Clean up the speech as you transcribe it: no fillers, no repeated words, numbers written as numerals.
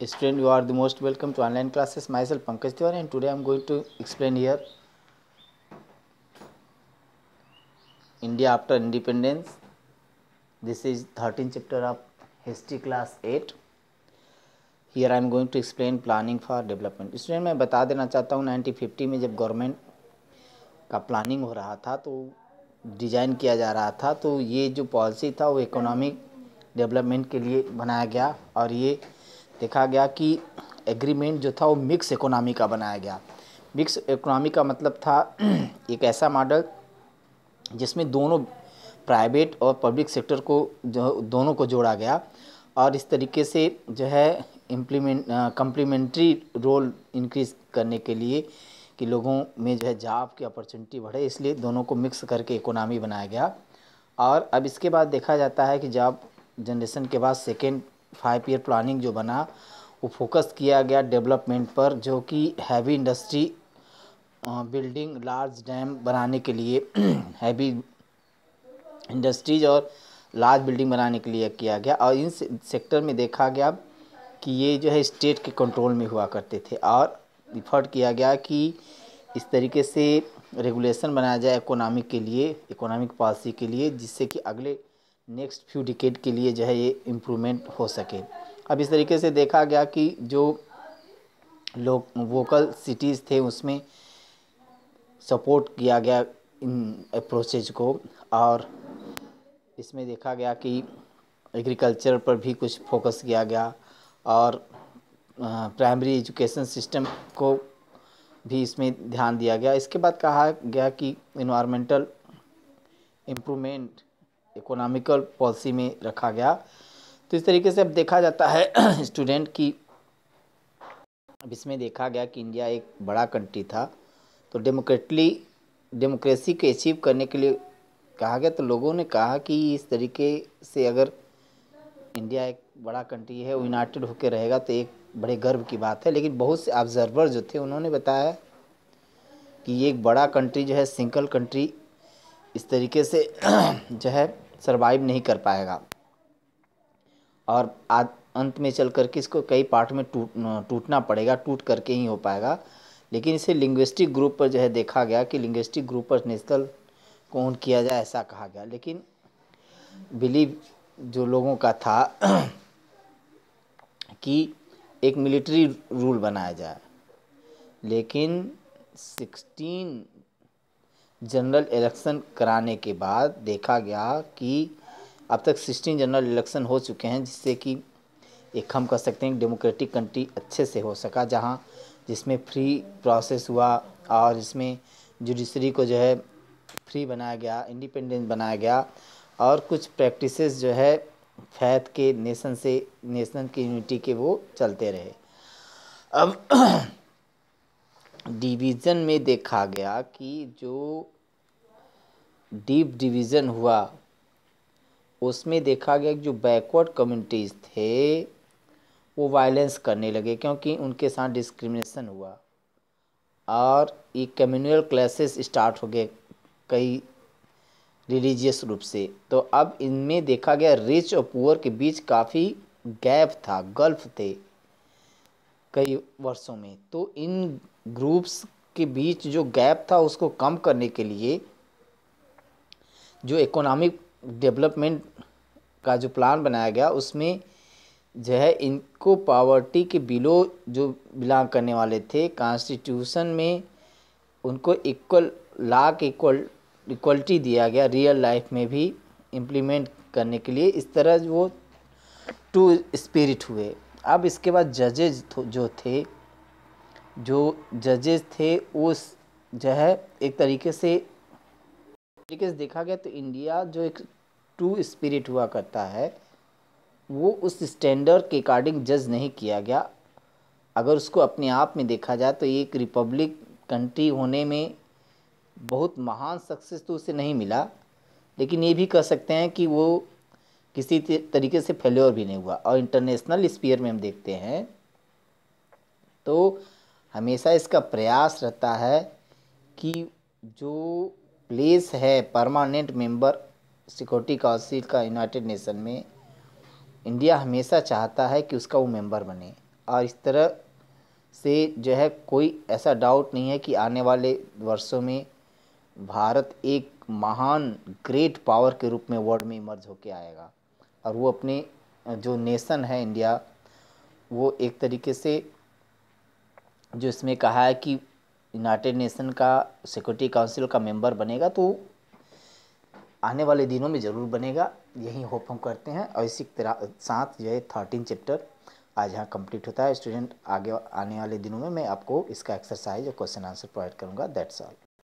Student, you are the most welcome to online classes. Myself Pankaj Tiwari, and today I am going to explain here India after independence. This is 13th chapter of history class 8. Here I am going to explain planning for development. Student, मैं बता देना चाहता हूँ 1950 में जब government का planning हो रहा था तो डिज़ाइन किया जा रहा था, तो ये जो पॉलिसी था वो इकोनॉमिक डेवलपमेंट के लिए बनाया गया और ये देखा गया कि एग्रीमेंट जो था वो मिक्स इकोनॉमी का बनाया गया। मिक्स इकोनॉमी का मतलब था एक ऐसा मॉडल जिसमें दोनों प्राइवेट और पब्लिक सेक्टर को जो दोनों को जोड़ा गया और इस तरीके से जो है कम्प्लीमेंट्री रोल इंक्रीज़ करने के लिए कि लोगों में जो है जॉब की अपॉर्चुनिटी बढ़े, इसलिए दोनों को मिक्स करके इकोनॉमी बनाया गया। और अब इसके बाद देखा जाता है कि जॉब जनरेशन के बाद सेकेंड 5 ईयर प्लानिंग जो बना वो फोकस किया गया डेवलपमेंट पर, जो कि heavy industry building large dam बनाने के लिए हैवी इंडस्ट्रीज और लार्ज बिल्डिंग बनाने के लिए किया गया। और इन सेक्टर में देखा गया कि ये जो है स्टेट के कंट्रोल में हुआ करते थे और एफर्ट किया गया कि इस तरीके से रेगुलेशन बनाया जाए इकोनॉमिक के लिए, इकोनॉमिक पॉलिसी के लिए, जिससे कि अगले नेक्स्ट फ्यू डिकेड के लिए जो है ये इम्प्रूवमेंट हो सके। अब इस तरीके से देखा गया कि जो लोग वोकल सिटीज़ थे उसमें सपोर्ट किया गया इन अप्रोचेज को और इसमें देखा गया कि एग्रीकल्चर पर भी कुछ फोकस किया गया और प्राइमरी एजुकेशन सिस्टम को भी इसमें ध्यान दिया गया। इसके बाद कहा गया कि इन्वायरमेंटल इम्प्रूवमेंट इकोनॉमिकल पॉलिसी में रखा गया। तो इस तरीके से अब देखा जाता है स्टूडेंट की, अब इसमें देखा गया कि इंडिया एक बड़ा कंट्री था, तो डेमोक्रेसी को अचीव करने के लिए कहा गया। तो लोगों ने कहा कि इस तरीके से अगर इंडिया एक बड़ा कंट्री है, वो यूनाइटेड होकर रहेगा तो एक बड़े गर्व की बात है। लेकिन बहुत से ऑब्जर्वर जो थे उन्होंने बताया कि ये एक बड़ा कंट्री जो है सिंगल कंट्री इस तरीके से जो है सरवाइव नहीं कर पाएगा और अंत में चल करके इसको कई पार्ट में टूटना पड़ेगा, टूट करके ही हो पाएगा। लेकिन इसे लिंग्विस्टिक ग्रुप पर जो है देखा गया कि लिंग्विस्टिक ग्रुप पर नेशनल कौन किया जाए ऐसा कहा गया। लेकिन बिलीव जो लोगों का था कि एक मिलिट्री रूल बनाया जाए, लेकिन 16 जनरल इलेक्शन कराने के बाद देखा गया कि अब तक 16 जनरल इलेक्शन हो चुके हैं, जिससे कि एक हम कह सकते हैं डेमोक्रेटिक कंट्री अच्छे से हो सका, जहां जिसमें फ्री प्रोसेस हुआ और इसमें जुडिशरी को जो है फ्री बनाया गया, इंडिपेंडेंट बनाया गया और कुछ प्रैक्टिसेस जो है फैथ के नेशन की यूनिटी के वो चलते रहे। अब डिवीज़न में देखा गया कि जो डीप डिवीज़न हुआ उसमें देखा गया कि जो बैकवर्ड कम्युनिटीज़ थे वो वायलेंस करने लगे क्योंकि उनके साथ डिस्क्रिमिनेशन हुआ और ये कम्युनल क्लासेस स्टार्ट हो गए कई रिलीजियस रूप से। तो अब इनमें देखा गया रिच और पुअर के बीच काफ़ी गैप था, गल्फ थे कई वर्षों में। तो इन ग्रुप्स के बीच जो गैप था उसको कम करने के लिए जो इकोनॉमिक डेवलपमेंट का जो प्लान बनाया गया उसमें जो है इनको पॉवर्टी के बिलो जो बिलोंग करने वाले थे कॉन्स्टिट्यूशन में उनको इक्वल लॉ के इक्वलिटी दिया गया रियल लाइफ में भी इम्प्लीमेंट करने के लिए। इस तरह वो टू स्पिरिट हुए। अब इसके बाद जजेज थे उस जो है एक तरीके से देखा गया तो इंडिया जो एक टू स्पिरिट हुआ करता है वो उस स्टैंडर्ड के अकॉर्डिंग जज नहीं किया गया। अगर उसको अपने आप में देखा जाए तो एक रिपब्लिक कंट्री होने में बहुत महान सक्सेस तो उसे नहीं मिला, लेकिन ये भी कह सकते हैं कि वो किसी तरीके से फेल्योर भी नहीं हुआ। और इंटरनेशनल स्फीयर में हम देखते हैं तो हमेशा इसका प्रयास रहता है कि जो प्लेस है परमानेंट मेंबर सिक्योरिटी काउंसिल का यूनाइटेड नेशन में, इंडिया हमेशा चाहता है कि उसका वो मेंबर बने और इस तरह से जो है कोई ऐसा डाउट नहीं है कि आने वाले वर्षों में भारत एक महान ग्रेट पावर के रूप में वर्ल्ड में इमर्ज होके आएगा। और वो अपने जो नेशन है इंडिया, वो एक तरीके से जो इसमें कहा है कि यूनाइटेड नेशन का सिक्योरिटी काउंसिल का मेंबर बनेगा, तो आने वाले दिनों में ज़रूर बनेगा, यही होप हम करते हैं। और इसी तरह साथ जो है 13 चैप्टर आज यहाँ कंप्लीट होता है। स्टूडेंट आगे आने वाले दिनों में मैं आपको इसका एक्सरसाइज और क्वेश्चन आंसर प्रोवाइड करूँगा। That's all.